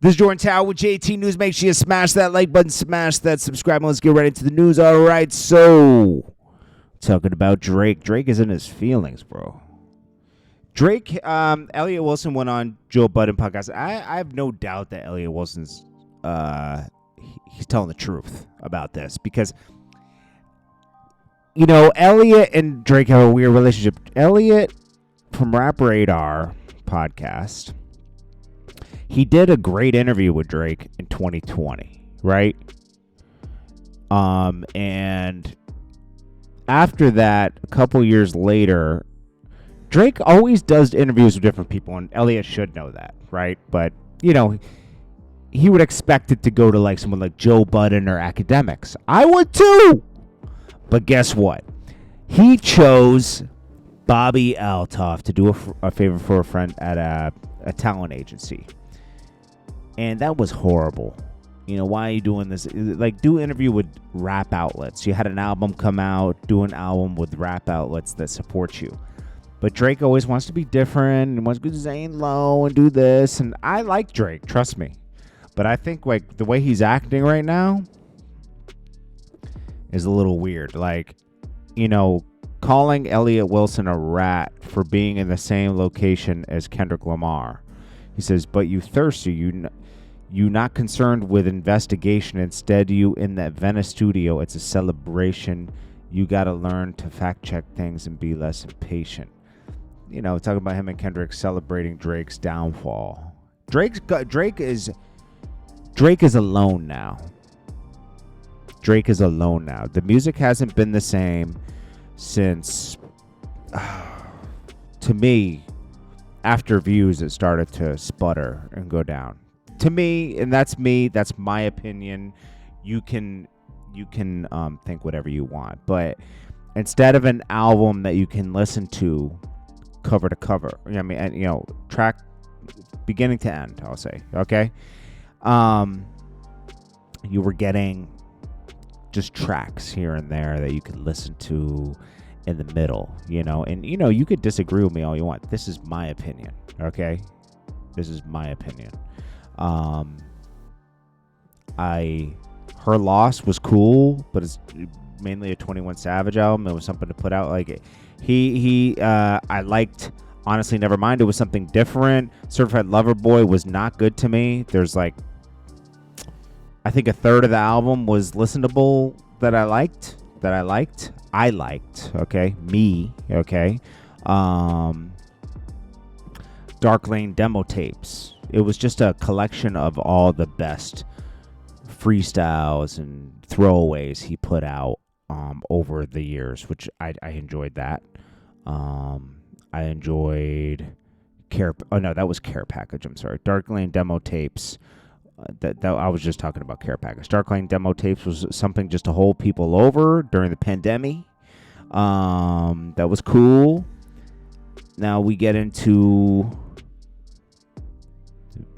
This is Jordan Tower with JT News. Make sure you smash that like button, smash that subscribe button. Let's get right into the news. All right, so talking about Drake. Drake is in his feelings, bro. Drake, Elliott Wilson went on Joe Budden podcast. I have no doubt that Elliott Wilson's he's telling the truth about this because, you know, Elliott and Drake have a weird relationship. Elliott from Rap Radar podcast, he did a great interview with Drake in 2020, right? And after that, a couple years later, Drake always does interviews with different people, and Elliott should know that, right? But, you know, he would expect it to go to like someone like Joe Budden or academics. I would too. But guess what? He chose Bobby Altoff to do a favor for a friend at a talent agency. And that was horrible. You know, why are you doing this? Like, do an interview with rap outlets. You had an album come out, do an album with rap outlets that support you. But Drake always wants to be different and wants to go Zane Lowe and do this. And I like Drake, trust me. But I think like the way he's acting right now is a little weird. Like, you know, calling Elliott Wilson a rat for being in the same location as Kendrick Lamar. He says, but you thirsty, you not concerned with investigation. Instead, you in that Venice studio. It's a celebration. You got to learn to fact check things and be less impatient. You know, talking about him and Kendrick celebrating Drake's downfall. Drake is alone now. Drake is alone now. The music hasn't been the same since, to me, after Views, it started to sputter and go down. To me, and that's me. That's my opinion. You can think whatever you want, but instead of an album that you can listen to cover to cover, I mean, and, you know, track beginning to end, I'll say, okay. You were getting just tracks here and there that you could listen to in the middle, you know, and, you know, you could disagree with me all you want. This is my opinion. Okay. This is my opinion. Her Loss was cool, but it's mainly a 21 Savage album. It was something to put out. Like I liked, honestly, Nevermind. It was something different. Certified Lover Boy was not good to me. There's like, I think a third of the album was listenable that I liked. Okay. Me. Okay. Dark Lane demo tapes. It was just a collection of all the best freestyles and throwaways he put out over the years, which I enjoyed that. I enjoyed that was Care Package. I'm sorry. Dark Lane demo tapes. That I was just talking about Care Package. Dark Lane demo tapes was something just to hold people over during the pandemic. That was cool. Now we get into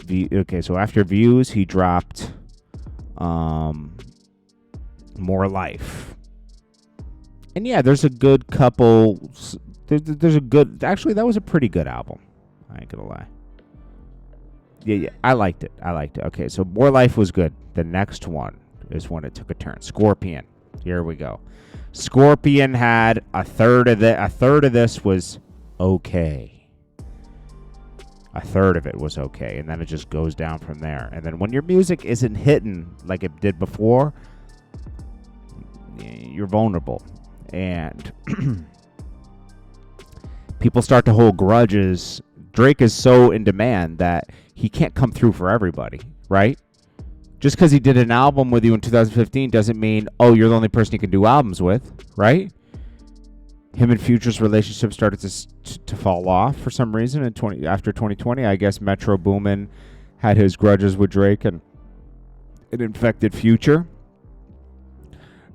okay, so after Views, he dropped More Life. And yeah, there's a good couple. There's a good. Actually, that was a pretty good album. I ain't gonna lie. Yeah, I liked it. Okay, so More Life was good. The next one is when it took a turn. Scorpion. Here we go. Scorpion had a third of this was okay. A third of it was okay, and then it just goes down from there. And then when your music isn't hitting like it did before, you're vulnerable. And people start to hold grudges. Drake is so in demand that he can't come through for everybody, right? Just because he did an album with you in 2015 doesn't mean, oh, you're the only person he can do albums with, right? Him and Future's relationship started to fall off for some reason after 2020. I guess Metro Boomin had his grudges with Drake, and it infected Future.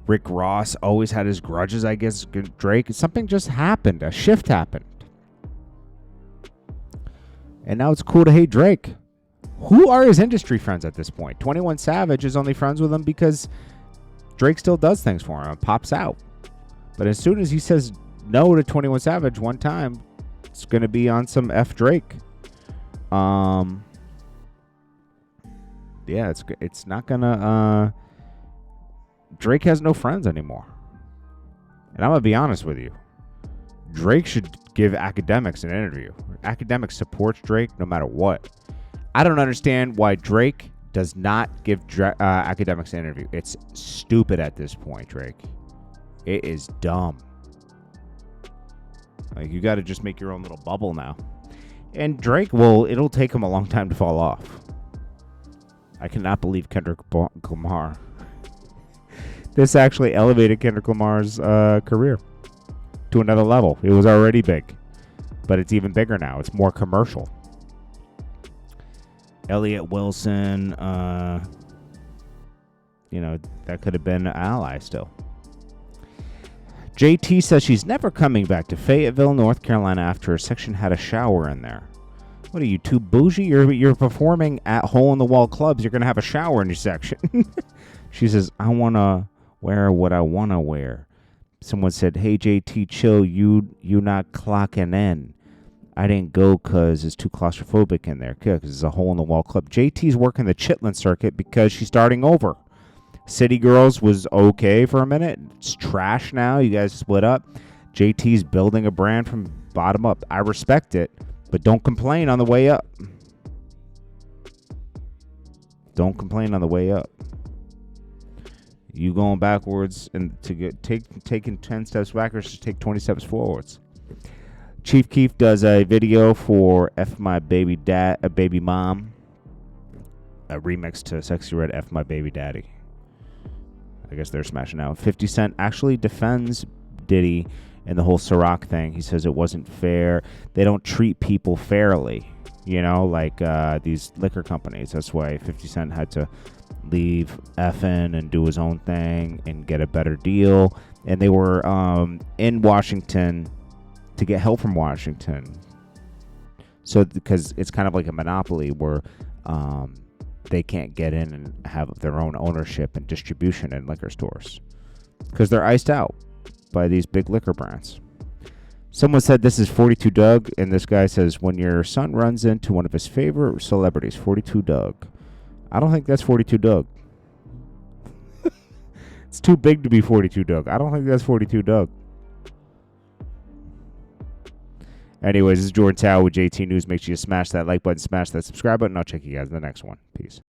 Rick Ross always had his grudges, I guess, Drake. Something just happened. A shift happened. And now it's cool to hate Drake. Who are his industry friends at this point? 21 Savage is only friends with him because Drake still does things for him and pops out. But as soon as he says no to 21 Savage one time, it's going to be on some F Drake. yeah, it's not gonna. Drake has no friends anymore, and I'm gonna be honest with you. Drake should give Academics an interview. Academics supports Drake no matter what. I don't understand why Drake does not give Academics an interview. It's stupid at this point, Drake. It is dumb. Like, you got to just make your own little bubble now. And Drake, well, it'll take him a long time to fall off. I cannot believe Kendrick Lamar. This actually elevated Kendrick Lamar's career to another level. It was already big, but it's even bigger now. It's more commercial. Elliott Wilson, that could have been an ally still. JT says she's never coming back to Fayetteville, North Carolina after her section had a shower in there. What are you, too bougie? You're performing at hole-in-the-wall clubs. You're going to have a shower in your section. She says, I want to wear what I want to wear. Someone said, hey, JT, chill. You not clocking in. I didn't go because it's too claustrophobic in there. Because it's a hole-in-the-wall club. JT's working the Chitlin circuit because she's starting over. City Girls was okay for a minute. It's trash now. You guys split up. JT's building a brand from bottom up. I respect it, but don't complain on the way up. Don't complain on the way up. You going backwards and to get taking 10 steps backwards to take 20 steps forwards. Chief Keef does a video for F My Baby Dad, a Baby Mom, a remix to Sexy Red F My Baby Daddy. I guess they're smashing out. 50 Cent actually defends Diddy and the whole Ciroc thing. He says it wasn't fair. They don't treat people fairly, like these liquor companies. That's why 50 Cent had to leave effing and do his own thing and get a better deal. And they were in Washington to get help from Washington. So because it's kind of like a monopoly where they can't get in and have their own ownership and distribution in liquor stores because they're iced out by these big liquor brands. Someone said this is 42 Doug, and this guy says when your son runs into one of his favorite celebrities, 42 Doug. I don't think that's 42 Doug. It's too big to be 42 Doug. I don't think that's 42 Doug. Anyways, this is Jordan Tower with JT News. Make sure you smash that like button, smash that subscribe button. I'll check you guys in the next one. Peace.